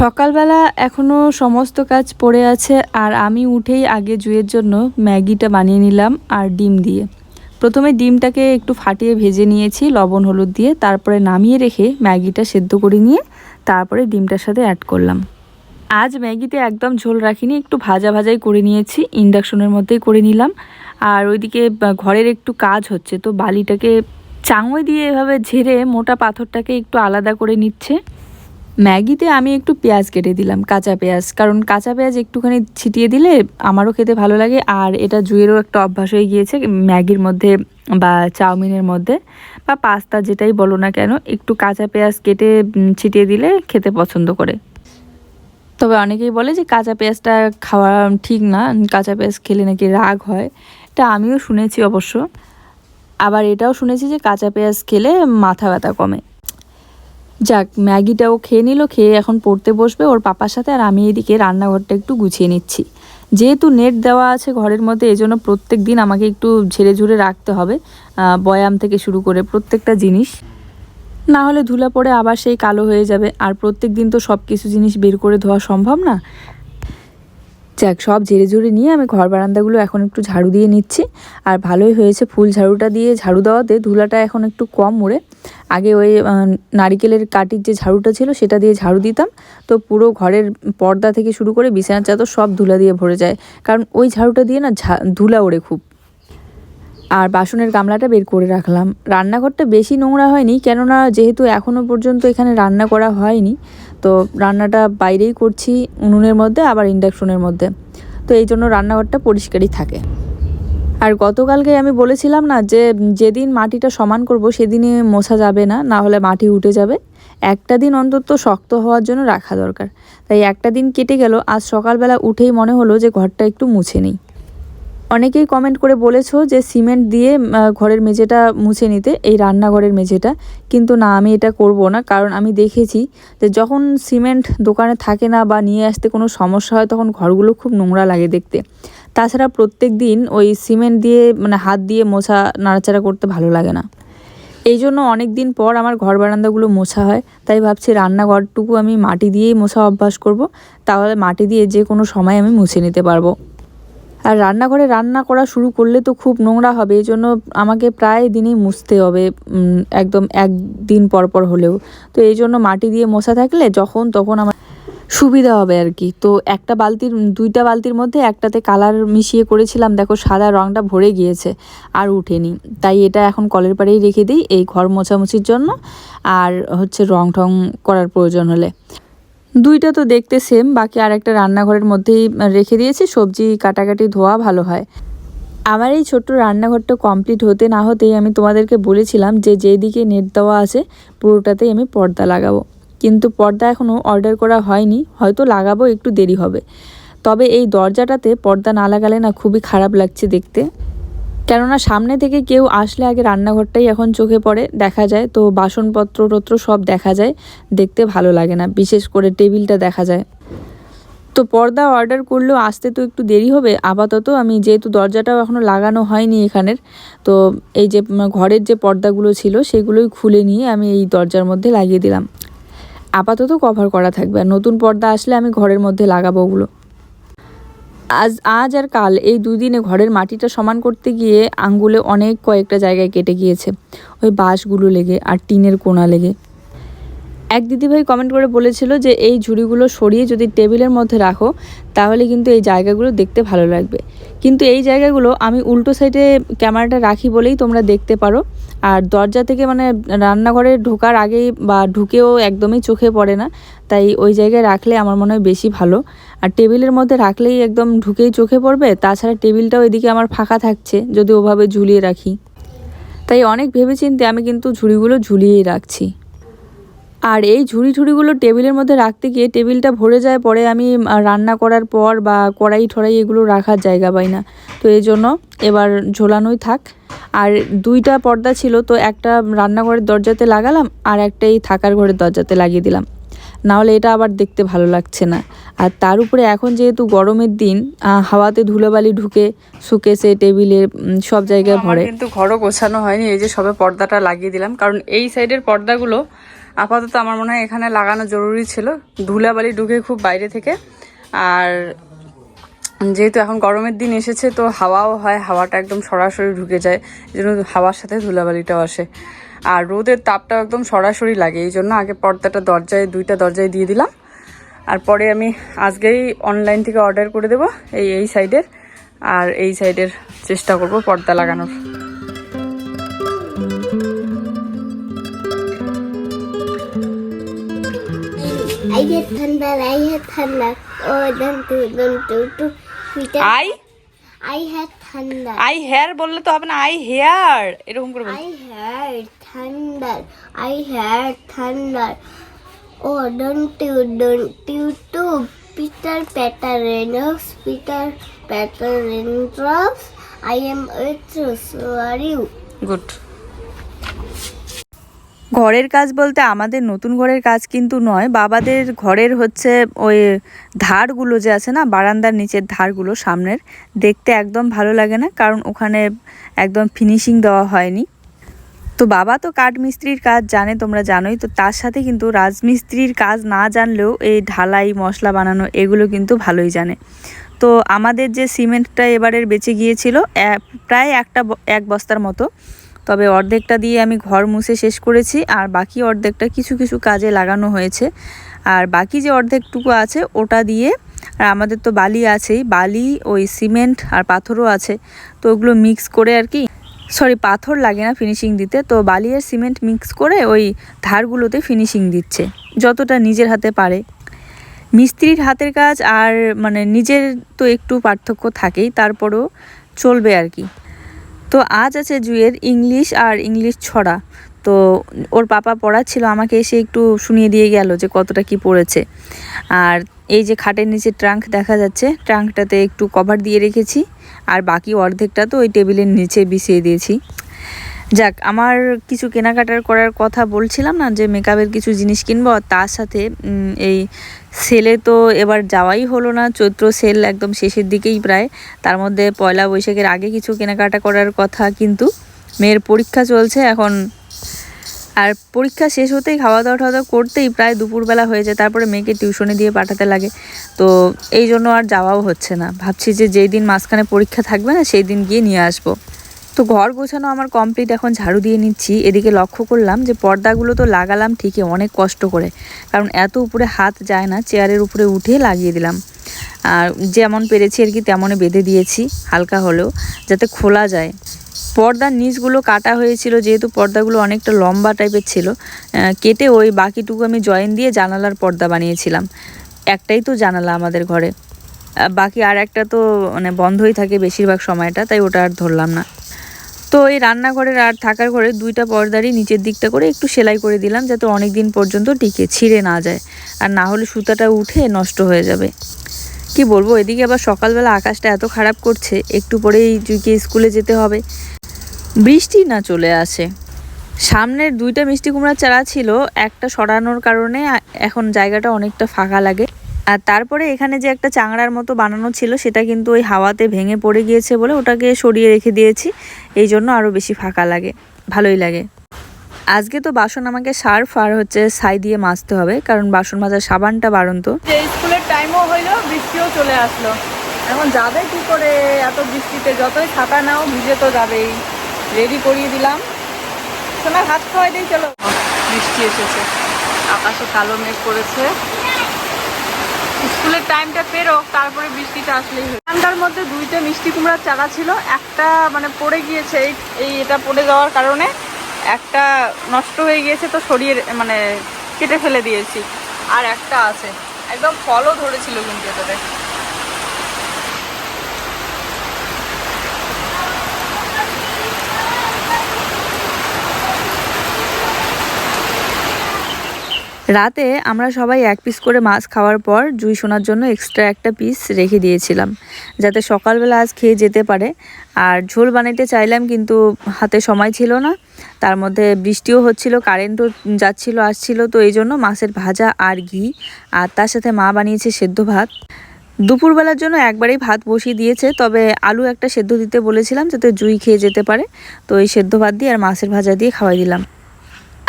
সকালবেলা এখনও সমস্ত কাজ পড়ে আছে আর আমি উঠেই আগে জুয়ের জন্য ম্যাগিটা বানিয়ে নিলাম আর ডিম দিয়ে। প্রথমে ডিমটাকে একটু ফাটিয়ে ভেজে নিয়েছি লবণ হলুদ দিয়ে, তারপরে নামিয়ে রেখে ম্যাগিটা সেদ্ধ করে নিয়ে তারপরে ডিমটার সাথে অ্যাড করলাম। আজ ম্যাগিতে একদম ঝোল রাখিনি, একটু ভাজা ভাজাই করে নিয়েছি, ইন্ডাকশনের মধ্যেই করে নিলাম। আর ওইদিকে ঘরের একটু কাজ হচ্ছে, তো বালিটাকে চাঙুই দিয়ে এভাবে ঝেড়ে মোটা পাথরটাকে একটু আলাদা করে নিচ্ছে। ম্যাগিতে আমি একটু পেঁয়াজ কেটে দিলাম, কাঁচা পেঁয়াজ, কারণ কাঁচা পেঁয়াজ একটুখানি ছিটিয়ে দিলে আমারও খেতে ভালো লাগে। আর এটা জুয়েরও একটা অভ্যাস হয়ে গিয়েছে, ম্যাগির মধ্যে বা চাউমিনের মধ্যে বা পাস্তা যেটাই বলো না কেন, একটু কাঁচা পেঁয়াজ কেটে ছিটিয়ে দিলে খেতে পছন্দ করে। তবে অনেকেই বলে যে কাঁচা পেঁয়াজটা খাওয়া ঠিক না, কাঁচা পেঁয়াজ খেলে নাকি রাগ হয়। এটা আমিও শুনেছি অবশ্য। আবার এটাও শুনেছি যে কাঁচা পেঁয়াজ খেলে মাথা ব্যথা কমে। যাক, ম্যাগিটাও খেয়ে নিল, খেয়ে এখন পড়তে বসবে ওর পাপার সাথে। আর আমি এদিকে রান্নাঘরটা একটু গুছিয়ে নিচ্ছি। যেহেতু নেট দেওয়া আছে ঘরের মধ্যে, এজন্য প্রত্যেক দিন আমাকে একটু ঝেড়ে ঝুড়ে রাখতে হবে, বয়াম থেকে শুরু করে প্রত্যেকটা জিনিস, না হলে ধুলা পড়ে আবার সেই কালো হয়ে যাবে। আর প্রত্যেক দিন তো সব কিছু জিনিস বের করে ধোয়া সম্ভব না। যাক, সব ঝেড়ে ঝুড়ে নিয়ে আমি ঘর বারান্দাগুলো এখন একটু ঝাড়ু দিয়ে নিচ্ছি। আর ভালোই হয়েছে, ফুল ঝাড়ুটা দিয়ে ঝাড়ু দেওয়াতে ধুলাটা এখন একটু কম উড়ে। আগে ওই নারিকেলের কাঠির যে ঝাড়ুটা ছিল সেটা দিয়ে ঝাড়ু দিতাম, তো পুরো ঘরের পর্দা থেকে শুরু করে বিছানার চাদর সব ধুলা দিয়ে ভরে যায়, কারণ ওই ঝাড়ুটা দিয়ে না ধুলা ওড়ে খুব। আর বাসনের গামলাটা বের করে রাখলাম। রান্নাঘরটা বেশি নোংরা হয়নি, কেননা যেহেতু এখনও পর্যন্ত এখানে রান্না করা হয়নি, তো রান্নাটা বাইরেই করছি, উনুনের মধ্যে আবার ইন্ডাকশনের মধ্যে, তো এই জন্য রান্নাঘরটা পরিষ্কারই থাকে। আর গতকালকে আমি বলেছিলাম না যে যেদিন মাটিটা সমান করব সেদিনই মোছা যাবে না, না হলে মাটি উঠে যাবে। একটা দিন অন্তত শক্ত হওয়ার জন্য রাখা দরকার। তাই একটা দিন কেটে গেল, আজ সকালবেলা উঠেই মনে হলো যে ঘরটা একটু মুছে নিই। অনেকেই কমেন্ট করে বলেছো যে সিমেন্ট দিয়ে ঘরের মেঝেটা মুছে নিতে, এই রান্নাঘরের মেঝেটা, কিন্তু না, আমি এটা করব না। কারণ আমি দেখেছি যে যখন সিমেন্ট দোকানে থাকে না বা নিয়ে আসতে কোনো সমস্যা হয়, তখন ঘরগুলো খুব নোংরা লাগে দেখতে। তাছাড়া প্রত্যেক দিন ওই সিমেন্ট দিয়ে হাত দিয়ে মোছা নাড়াচাড়া করতে ভালো লাগে না। এই জন্য অনেক দিন পর আমার ঘর বারান্দাগুলো মোছা হয়। তাই ভাবছি রান্নাঘরটুকু আমি মাটি দিয়েই মোছা অভ্যাস করব, তাহলে মাটি দিয়ে যে কোনো সময় আমি মুছে নিতে পারবো। আর রান্নাঘরে রান্না করা শুরু করলে তো খুব নোংরা হবে, এই জন্য আমাকে প্রায় দিনই মুছতে হবে, একদম একদিন পর পর হলেও। তো এই জন্য মাটি দিয়ে মোছা থাকলে যখন তখন আমার সুবিধা হবে আর কি। তো দুইটা বালতির মধ্যে একটাতে কালার মিশিয়ে করেছিলাম, দেখো সাদা রঙটা ভরে গিয়েছে আর উঠেনি। তাই এটা এখন কলের পাড়েই রেখে দিই এই ঘর মোছামুছির জন্য, আর হচ্ছে রং টং করার প্রয়োজন হলে। দুইটা তো দেখতে সেম, বাকি আর একটা রান্নাঘরের মধ্যেই রেখে দিয়েছি, সবজি কাটাকাটি ধোয়া ভালো হয়। আমার এই ছোট্ট রান্নাঘরটা কমপ্লিট হতে না হতেই আমি তোমাদেরকে বলেছিলাম যে যেদিকে নেট দেওয়া আছে পুরোটাতেই আমি পর্দা লাগাবো, কিন্তু পর্দা এখনও অর্ডার করা হয়নি, হয়তো লাগাবো, একটু দেরি হবে। তবে এই দরজাটাতে পর্দা না লাগালে না খুবই খারাপ লাগছে দেখতে, কেননা সামনে থেকে কেউ আসলে আগে রান্নাঘরটাই এখন চোখে পড়ে, দেখা যায়, তো বাসনপত্র টত্র সব দেখা যায়, দেখতে ভালো লাগে না, বিশেষ করে টেবিলটা দেখা যায়। তো পর্দা অর্ডার করলেও আসতে তো একটু দেরি হবে। আপাতত আমি যেহেতু দরজাটাও এখনও লাগানো হয়নি এখানের, তো এই যে ঘরের যে পর্দাগুলো ছিল সেগুলোই খুলে নিয়ে আমি এই দরজার মধ্যে লাগিয়ে দিলাম। আপাতত কভার করা থাকবে, আর নতুন পর্দা আসলে আমি ঘরের মধ্যে লাগাবো ওগুলো। আজ আর কাল এই দুদিনে ঘরের মাটিটা সমান করতে গিয়ে আঙ্গুলে কয়েকটা জায়গায় কেটে গিয়েছে, ওই বাঁশগুলো লেগে আর টিনের কোণা লেগে। এক দিদিভাই কমেন্ট করে বলেছিল যে এই ঝুড়িগুলো সরিয়ে যদি টেবিলের মধ্যে রাখো তাহলে কিন্তু এই জায়গাগুলো দেখতে ভালো লাগবে। কিন্তু এই জায়গাগুলো আমি উল্টো সাইডে ক্যামেরাটা রাখি বলেই তোমরা দেখতে পারো, আর দরজা থেকে রান্নাঘরে ঢোকার আগেই বা ঢুকেও একদমই চোখে পড়ে না, তাই ওই জায়গায় রাখলে আমার মনে হয় বেশি ভালো। আর টেবিলের মধ্যে রাখলেই একদম ঢুকেই চোখে পড়বে, তাছাড়া টেবিলটাও এদিকে আমার ফাঁকা থাকছে যদি ওভাবে ঝুলিয়ে রাখি। তাই অনেক ভেবেচিন্তে আমি কিন্তু ঝুড়িগুলো ঝুলিয়েই রাখছি। আর এই ঝুড়িগুলো টেবিলের মধ্যে রাখতে গিয়ে টেবিলটা ভরে যায়, পরে আমি রান্না করার পর বা কড়াই ঠড়াই এগুলো রাখার জায়গা পাই না, তো এই জন্য এবার ঝোলানোই থাক। আর দুইটা পর্দা ছিল, তো একটা রান্নাঘরের দরজাতে লাগালাম আর একটা এই থাকার ঘরের দরজাতে লাগিয়ে দিলাম, নাহলে এটা আবার দেখতে ভালো লাগছে না। আর তার উপরে এখন যেহেতু গরমের দিন, হাওয়াতে ধুলোবালি ঢুকে শুকেছে টেবিলে সব জায়গায় ভরে। কিন্তু ঘরও গোছানো হয়নি, এই যে সবে পর্দাটা লাগিয়ে দিলাম, কারণ এই সাইডের পর্দাগুলো আপাতত আমার মনে হয় এখানে লাগানো জরুরি ছিল, ধুলাবালি ঢুকে খুব বাইরে থেকে। আর যেহেতু এখন গরমের দিন এসেছে তো হাওয়াও হয়, হাওয়াটা একদম সরাসরি ঢুকে যায়, এই জন্য হাওয়ার সাথে ধুলাবালিটাও আসে। আর রোদের তাপটাও একদম সরাসরি লাগে, এই জন্য আগে পর্দাটা দুইটা দরজায় দিয়ে দিলাম। আর পরে আমি আজকেই অনলাইন থেকে অর্ডার করে দেবো এই সাইডের, আর এই সাইডের চেষ্টা করব পর্দা লাগানোর। I get thunder, I had thunder. Oh, don't do. I had thunder. I hear বললে তো হবে না, আই হেয়ার এরকম করে I heard thunder. I heard thunder. Oh, don't you too. Peter Raindrops. I am with you. So are you? Good. ঘরের কাজ বলতে আমাদের নতুন ঘরের কাজ কিন্তু নয়, বাবাদের ঘরের হচ্ছে ওই ধারগুলো যে আছে না, বারান্দার নিচের ধারগুলো সামনের, দেখতে একদম ভালো লাগে না, কারণ ওখানে একদম ফিনিশিং দেওয়া হয়নি। তো বাবা তো কাঠ মিস্ত্রির কাজ জানে, তোমরা জানোই, তো তার সাথে কিন্তু রাজমিস্ত্রির কাজ না জানলেও এই ঢালাই মশলা বানানো এগুলো কিন্তু ভালোই জানে। তো আমাদের যে সিমেন্টটা এবারের বেঁচে গিয়েছিল প্রায় এক বস্তার মতো, তবে অর্ধেকটা দিয়ে আমি ঘর মুছে শেষ করেছি, আর বাকি অর্ধেকটা কিছু কিছু কাজে লাগানো হয়েছে। আর বাকি যে অর্ধেকটুকু আছে ওটা দিয়ে, আর আমাদের তো বালি আছেই, বালি ওই সিমেন্ট আর পাথরও আছে, তো ওগুলো মিক্স করে আর কি, পাথর লাগে না ফিনিশিং দিতে, তো বালি আর সিমেন্ট মিক্স করে ওই ধারগুলোতে ফিনিশিং দিচ্ছে যতটা নিজের হাতে পারে। মিস্ত্রির হাতের কাজ আর মানে নিজের তো একটু পার্থক্য থাকেই, তারপরেও চলবে আর কি। তো আজ আছে জুয়ের ইংলিশ ছড়া, তো ওর পাপা পড়াচ্ছিল, আমাকে এসে একটু শুনিয়ে দিয়ে গেল যে কতটা কি পড়েছে। আর এই যে খাটের নিচে ট্রাঙ্ক দেখা যাচ্ছে, ট্রাঙ্কটাতে একটু কভার দিয়ে রেখেছি, আর বাকি অর্ধেকটা তো ওই টেবিলের নিচে বিছিয়ে দিয়েছি। যাক, আমার কিছু কেনাকাটার করার কথা বলছিলাম না, যে মেকআপের কিছু জিনিস কিনবো, তার সাথে এই সেলে তো এবার যাওয়াই হলো না, চৈত্র সেল একদম শেষের দিকেই প্রায়, তার মধ্যে পয়লা বৈশাখের আগে কিছু কেনাকাটা করার কথা, কিন্তু মেয়ের পরীক্ষা চলছে এখন, আর পরীক্ষা শেষ হতেই খাওয়া দাওয়া করতেই প্রায় দুপুরবেলা হয়ে যায়, তারপরে মেয়েকে টিউশনে দিয়ে পাঠাতে লাগে, তো এই জন্য আর যাওয়াও হচ্ছে না। ভাবছি যে যেই দিন মাঝখানে পরীক্ষা থাকবে না সেই দিন গিয়ে নিয়ে আসবো। তো ঘর গোছানো আমার কমপ্লিট, এখন ঝাড়ু দিয়ে নিচ্ছি। এদিকে লক্ষ্য করলাম যে পর্দাগুলো তো লাগালাম ঠিকই, অনেক কষ্ট করে, কারণ এত উপরে হাত যায় না, চেয়ারের উপরে উঠে লাগিয়ে দিলাম, আর যেমন পেরেছি আর কি তেমনই বেঁধে দিয়েছি, হালকা হলেও যাতে খোলা যায়। পর্দার নিচগুলো কাটা হয়েছিল, যেহেতু পর্দাগুলো অনেকটা লম্বা টাইপের ছিল, কেটে ওই বাকিটুকু আমি জয়েন দিয়ে জানালার পর্দা বানিয়েছিলাম। একটাই তো জানালা আমাদের ঘরে, বাকি আর একটা তো মানে বন্ধই থাকে বেশিরভাগ সময়টা, তাই ওটা আর ধরলাম না। তো এই রান্নাঘরের আর থাকার ঘরে দুইটা পর্দারই নিচের দিকটা করে একটু সেলাই করে দিলাম, যাতে অনেক দিন পর্যন্ত টিকে, ছিঁড়ে না যায়, আর না হলে সুতাটা উঠে নষ্ট হয়ে যাবে। কি বলবো, এদিকে আবার সকালবেলা আকাশটা এত খারাপ করছে, একটু পরেই জুইকে স্কুলে যেতে হবে, বৃষ্টি না চলে আসে। সামনের দুইটা মিষ্টি কুমড়ার চারা ছিল, একটা সরানোর কারণে এখন জায়গাটা অনেকটা ফাঁকা লাগে, আর তারপরে এখানে যে একটা চাংড়ার মতো বানানো ছিল সেটা কিন্তু ওই হাওয়াতে ভেঙে পড়ে গিয়েছে বলে ওটাকে সরিয়ে রেখে দিয়েছি, এই জন্য আরও বেশি ফাঁকা লাগে, ভালোই লাগে। আজকে তো বাসন আমাকে সার্ফ আর হচ্ছে ছাই দিয়ে মাজতে হবে, কারণ বাসন মাজার সাবানটা বাড়ন্ত। যে স্কুলের টাইমও হইলো, বৃষ্টিও চলে আসলো, এখন যাবে কি করে এত বৃষ্টিতে, যতই ছাতা নাও ভিজে তো যাবেই। রেডি করিয়ে দিলাম, সোনার হাত খাওয়াই দিই, চলো। বৃষ্টি এসেছে, আকাশে কালো মেঘ করেছে, স্কুলের টাইমটা পেরোক, তারপরে বৃষ্টিটা আসলেই হয়। ঠান্ডার মধ্যে দুইটা মিষ্টি কুমড়ার চারা ছিল, একটা মানে পড়ে গিয়েছে, এটা পড়ে যাওয়ার কারণে একটা নষ্ট হয়ে গিয়েছে, তো সরিয়ে মানে কেটে ফেলে দিয়েছি, আর একটা আছে, একদম ফলও ধরেছিল কিন্তু এটাতে। রাতে আমরা সবাই এক পিস করে মাছ খাওয়ার পর জুই সোনার জন্য এক্সট্রা একটা পিস রেখে দিয়েছিলাম, যাতে সকালবেলা আজ খেয়ে যেতে পারে। আর ঝোল বানাইতে চাইলাম, কিন্তু হাতে সময় ছিল না, তার মধ্যে বৃষ্টিও হচ্ছিল, কারেন্টও যাচ্ছিল আসছিল, তো এই জন্য মাছের ভাজা আর ঘি, আর তার সাথে মা বানিয়েছে সেদ্ধ ভাত। দুপুরবেলার জন্য একবারেই ভাত বসিয়ে দিয়েছে, তবে আলু একটা সেদ্ধ দিতে বলেছিলাম যাতে জুই খেয়ে যেতে পারে, তো এই সেদ্ধ ভাত দিয়ে আর মাছের ভাজা দিয়ে খাওয়াই দিলাম।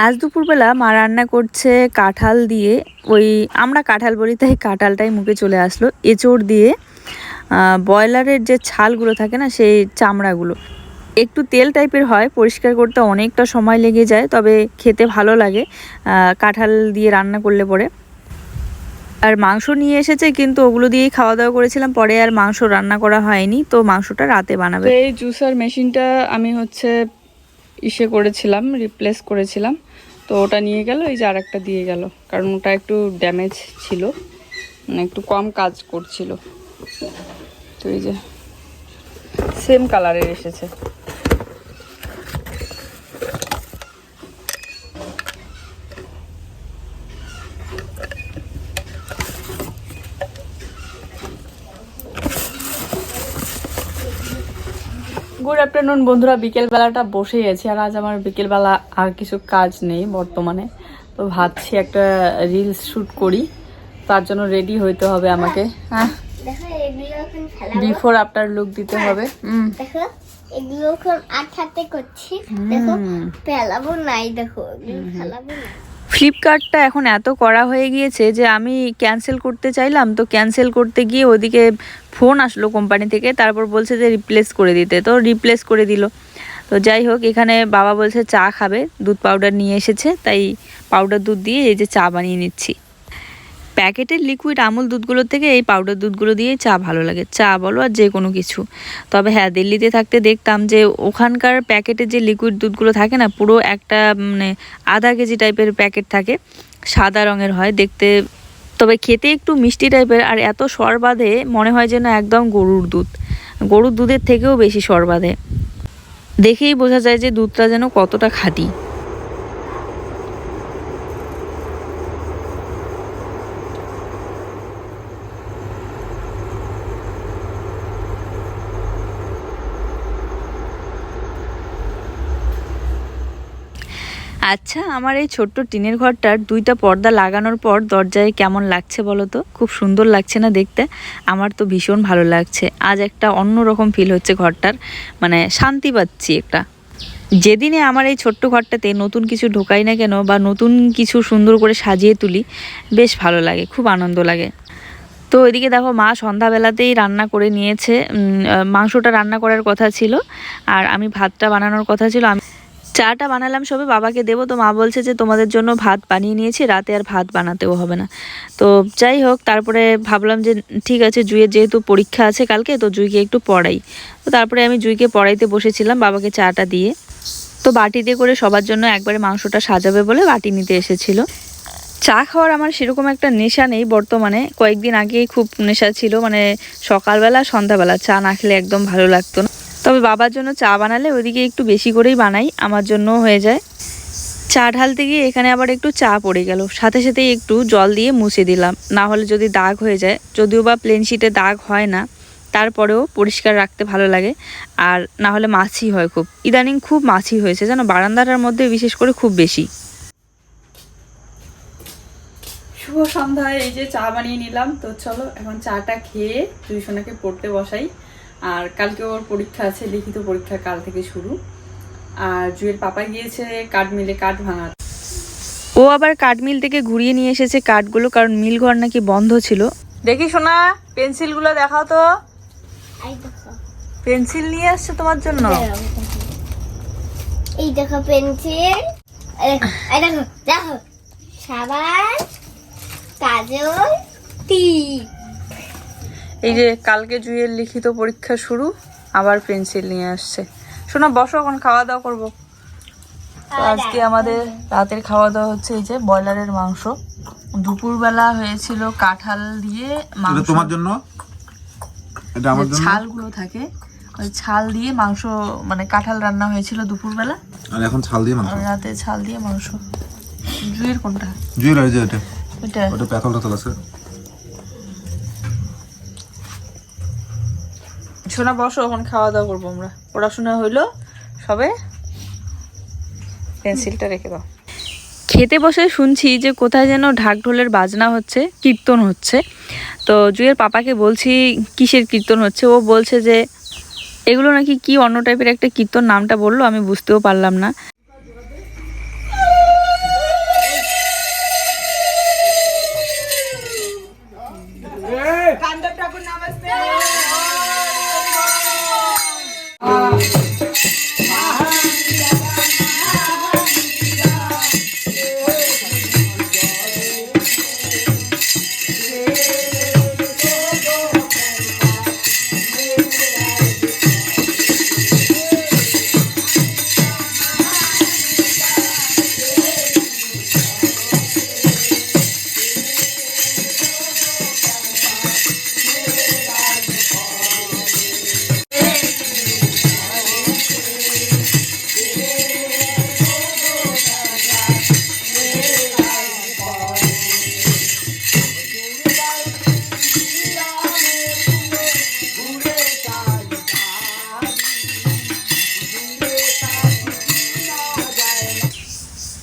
আজ দুপুরবেলা মা রান্না করছে কাঁঠাল দিয়ে, ওই আমরা কাঁঠাল বলি তাই কাঁঠালটাই মুখে চলে আসলো, এঁচোড় দিয়ে ব্রয়লারের যে ছালগুলো থাকে না সেই চামড়াগুলো, একটু তেল টাইপের হয়, পরিষ্কার করতে অনেকটা সময় লেগে যায়, তবে খেতে ভালো লাগে কাঁঠাল দিয়ে রান্না করলে পরে। আর মাংস নিয়ে এসেছে, কিন্তু ওগুলো দিয়েই খাওয়া দাওয়া করেছিলাম, পরে আর মাংস রান্না করা হয়নি, তো মাংসটা রাতে বানাবে। এই জুসার মেশিনটা আমি করেছিলাম, রিপ্লেস করেছিলাম, তো ওটা নিয়ে গেল, এই যে আর একটা দিয়ে গেল, কারণ ওটা একটু ড্যামেজ ছিল, মানে একটু কম কাজ করছিল। তো এই যে সেম কালারের এসেছে। গুড আফটারনুন বন্ধুরা, বিকেলবেলাটা বসেই আছি, আর আজ আমার বিকেলবেলা আর কিছু কাজ নেই বর্তমানে, তো ভাবছি একটা রিলস শ্যুট করি, তার জন্য রেডি হইতে হবে আমাকে। হ্যাঁ, দেখো এগুলো এখন ফেলাবো, বিফোর আফটার লুক দিতে হবে। দেখো এগুলো এখন আঠাতে করছি, দেখো ফেলাবো নাই, দেখো এগুলো ফেলাবো না। ফ্লিপকার্টটা এখন এত করা হয়ে গিয়েছে যে আমি ক্যান্সেল করতে চাইলাম, তো ক্যান্সেল করতে গিয়ে ওদিকে ফোন আসলো কোম্পানি থেকে, তারপর বলছে যে রিপ্লেস করে দিতে, তো রিপ্লেস করে দিল। তো যাই হোক, এখানে বাবা বলছে চা খাবে, দুধ পাউডার নিয়ে এসেছে, তাই পাউডার দুধ দিয়ে এই যে চা বানিয়ে নিচ্ছি। প্যাকেটের লিকুইড আমুল দুধগুলোর থেকে এই পাউডার দুধগুলো দিয়ে চা ভালো লাগে, চা বলো আর যে কোনো কিছু। তবে হ্যাঁ, দিল্লিতে থাকতে দেখতাম যে ওখানকার প্যাকেটের যে লিকুইড দুধগুলো থাকে না, পুরো একটা মানে আধা কেজি টাইপের প্যাকেট থাকে, সাদা রঙের হয় দেখতে, তবে খেতে একটু মিষ্টি টাইপের, আর এত স্বর বাঁধে মনে হয় যেন একদম গরুর দুধ, গরুর দুধের থেকেও বেশি স্বর বাঁধে, দেখেই বোঝা যায় যে দুধটা যেন কতটা খাঁটি। আচ্ছা, আমার এই ছোট্ট টিনের ঘরটার দুইটা পর্দা লাগানোর পর দরজায় কেমন লাগছে বলো তো? খুব সুন্দর লাগছে না দেখতে? আমার তো ভীষণ ভালো লাগছে, আজ একটা অন্যরকম ফিল হচ্ছে ঘরটার, মানে শান্তি পাচ্ছি একটা। যেদিনে আমার এই ছোট্ট ঘরটাতে নতুন কিছু ঢোকাই না কেন, বা নতুন কিছু সুন্দর করে সাজিয়ে তুলি, বেশ ভালো লাগে, খুব আনন্দ লাগে। তো এদিকে দেখো, মা সন্ধ্যাবেলাতেই রান্না করে নিয়েছে, মাংসটা রান্না করার কথা ছিল, আর আমি ভাতটা বানানোর কথা ছিল। আমি চাটা বানালাম সবে, বাবাকে দেবো, তো মা বলছে যে তোমাদের জন্য ভাত বানিয়ে নিয়েছি, রাতে আর ভাত বানাতেও হবে না। তো যাই হোক, তারপরে ভাবলাম যে ঠিক আছে, জুইয়ের যেহেতু পরীক্ষা আছে কালকে, তো জুইকে একটু পড়াই। তো তারপরে আমি জুইকে পড়াইতে বসেছিলাম বাবাকে চাটা দিয়ে। তো বাটিতে করে সবার জন্য একবারে মাংসটা সাজাবে বলে বাটি নিতে এসেছিল। চা খাওয়ার আমার সেরকম একটা নেশা নেই বর্তমানে, কয়েকদিন আগেই খুব নেশা ছিল, মানে সকালবেলা সন্ধ্যাবেলা চা না খেলে একদম ভালো লাগতো না। তবে বাবার জন্য চা বানালে ওইদিকে একটু বেশি করেই বানাই, আমার জন্যও হয়ে যায়। চা ঢালতে গিয়ে এখানে আবার একটু চা পড়ে গেল, সাথে সাথেই একটু জল দিয়ে মুছে দিলাম, না হলে যদি দাগ হয়ে যায়, যদিও বা প্লেন শিটে দাগ হয় না, তারপরেও পরিষ্কার রাখতে ভালো লাগে, আর না হলে মাছি হয় খুব, ইদানিং খুব মাছি হয়েছে জানো, বারান্দাটার মধ্যে বিশেষ করে খুব বেশি। শুভ সন্ধ্যায় এই যে চা বানিয়ে নিলাম, তো চলো এখন চাটা খেয়ে টিউশনকে পড়তে বসাই, আর কালকে ওর পরীক্ষা আছে, লিখিত পরীক্ষা কাল থেকে শুরু। আর জুয়ের পাপা গিয়েছে কাঠ মিলে কাঠ ভাঙার, ও আবার কাঠ মিল থেকে ঘুরিয়ে নিয়ে এসেছে কাঠগুলো, কারণ মিল ঘর নাকি বন্ধ ছিল। দেখি শোনা, পেন্সিলগুলো দেখাও তো, পেন্সিল নিয়ে আসছে তোমার জন্য। এই দেখো পেন্সিল, দেখো দেখো সাবান, কাজল, টিপ। এই যে কালকে জুয়ের লিখিত পরীক্ষা শুরু, আবার পেন্সিল নিয়ে আসছে। শোনা বসো, এখন খাওয়া দাওয়া করবো। তো আজকে আমাদের রাতের খাওয়া দাওয়া হচ্ছে এই যে ব্রয়লারের মাংস, দুপুরবেলা হয়েছিল কাঁঠাল দিয়ে মাংস, তোমার জন্য, এটা আমার জন্য, ছালগুলো থাকে ওই ছাল দিয়ে মাংস, মানে কাঁঠাল রান্না হয়েছিল দুপুরবেলা, আর এখন ছাল দিয়ে মাংস, রাতে ছাল দিয়ে মাংস। জুয়ের কোনটা? জুয়ের এই যে এটা, ওটা ওটা পেতল টাতল আছে। শোনা বসো, এখন খাওয়া দাওয়া করবো আমরা, পড়াশোনা হইলো সবে, পেন্সিলটা রেখে দাও। খেতে বসে শুনছি যে কোথায় যেন ঢাক ঢোলের বাজনা হচ্ছে, কীর্তন হচ্ছে। তো জুয়ের পাপাকে বলছি কিসের কীর্তন হচ্ছে, ও বলছে যে এগুলো নাকি কি অন্য টাইপের একটা কীর্তন, নামটা বললো, আমি বুঝতেও পারলাম না। रामदेव ठाकुर नमस्ते।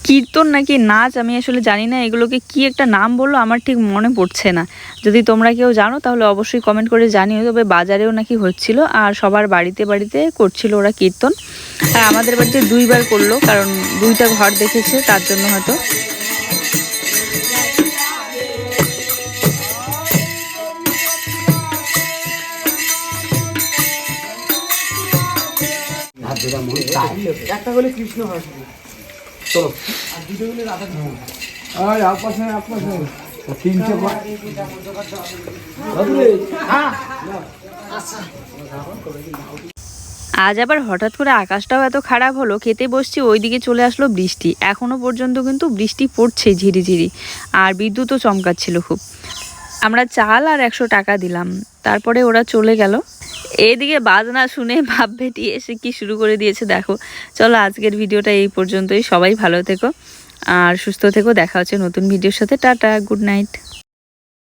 কীর্তন নাকি নাচ আমি আসলে জানি না, এগুলোকে কি একটা নাম বললো আমার ঠিক মনে পড়ছে না। যদি তোমরা কেউ জানো তাহলে অবশ্যই কমেন্ট করে জানিও। তবে বাজারেও নাকি হচ্ছিল আর সবার বাড়িতে বাড়িতে করছিল ওরা কীর্তন। আর আমাদের বাড়িতে 2 বার করলো, কারণ 2টা ঘর দেখেছে তার জন্য হয়তো। একটা হলে কৃষ্ণ হয় চলো আর দুটো হলে রাধা আর আপসে তিনটে আজ আবার হঠাৎ করে আকাশটাও এত খারাপ হলো, খেতে বসছি ওইদিকে চলে আসলো বৃষ্টি। এখনো পর্যন্ত কিন্তু বৃষ্টি পড়ছে ঝিরিঝিরি, আর বিদ্যুৎও চমকাচ্ছিল খুব। আমরা চাল আর 100 টাকা দিলাম, তারপরে ওরা চলে গেল। এদিকে বাজনা শুনে বাপ বেটি এসে কি শুরু করে দিয়েছে দেখো। চলো আজকের ভিডিওটা এই পর্যন্তই। সবাই ভালো থেকো আর সুস্থ থেকো। দেখা হচ্ছে নতুন ভিডিওর সাথে। Tata, good night.